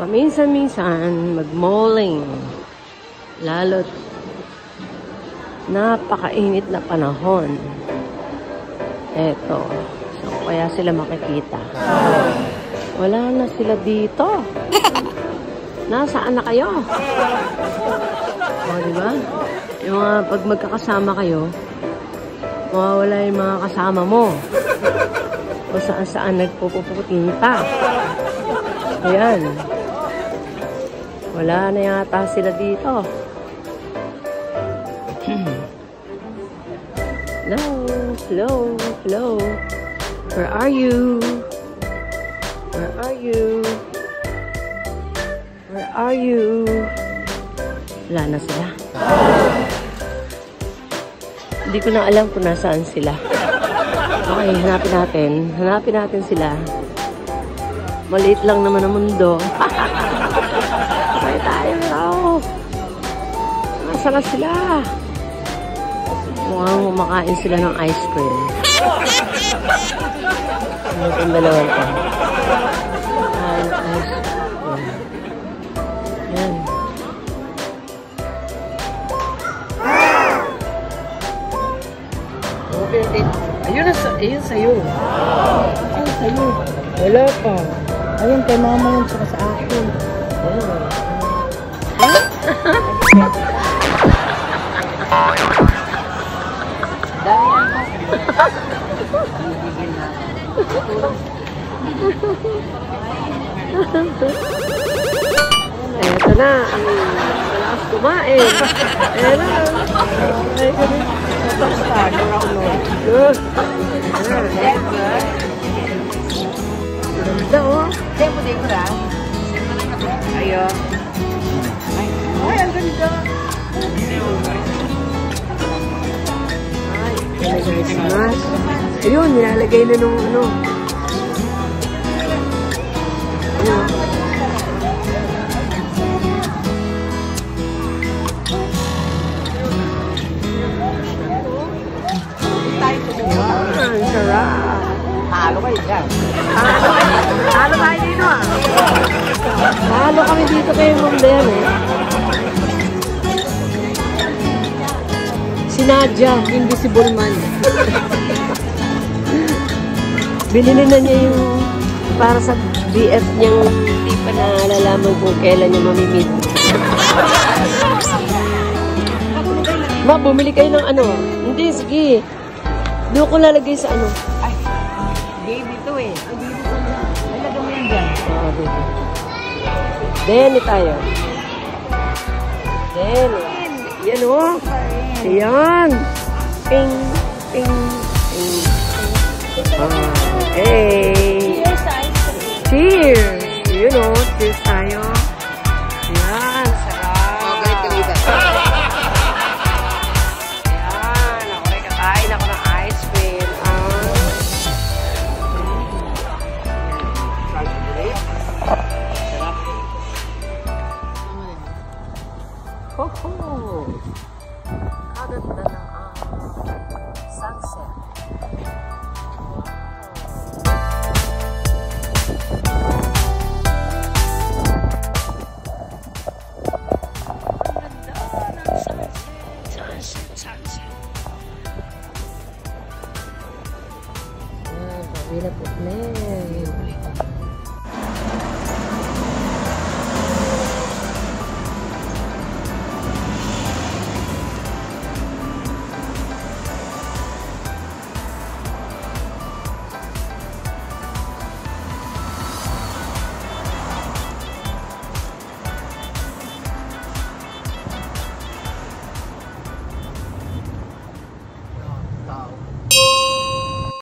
Paminsan-minsan, mag-malling. Lalo't napakainit na panahon. Eto. So, kaya sila makikita. Wala na sila dito. Nasaan na kayo? O, diba? Yung mga pag magkakasama kayo, mawawala yung mga kasama mo. O saan-saan nagpupupunta. Ayan. Wala na yata sila dito. Hello, hello, hello. Where are you? Where are you? Where are you? Wala na sila. Hindi ko na alam kung nasaan sila. Okay, hanapin natin. Hanapin natin sila. Maliit lang naman ang mundo. Ay, tayo. Nasaan na sila? Mukhang kumakain sila ng ice cream. Ano itong dalawa ito? Ice cream. Yan. Ayun sa'yo. Ayun sa'yo. Wala pa. Ayun kay mama yun saka sa akin. Ayun. Eto na, ang malakas kumain. Ayan na. Ay, ganun. Good. Ganda, oh. Ayo. Ay, ang ganda. Ay, guys. Ayun, nilalagay na nung ano. Ayun. Ang sarap. Halo kayo dyan. Halo kayo dito ah. Halo kami dito kayo mambayan eh. Si Nadia, invisible man. Binili na niya yung para sa BF niyang hindi pa nalalaman kung kailan niya mamimit. Ma, bumili kayo ng ano? Hindi, sige. Doon ko lalagay sa ano? Ay, baby to eh. Ay, baby to na. Ay, lagay mo yan dyan. Oo, baby. Deni tayo. Deni. Yan o. Yan. Ping, ping, ping. Okay. Cheers, ice cream. Cheers. Yun o.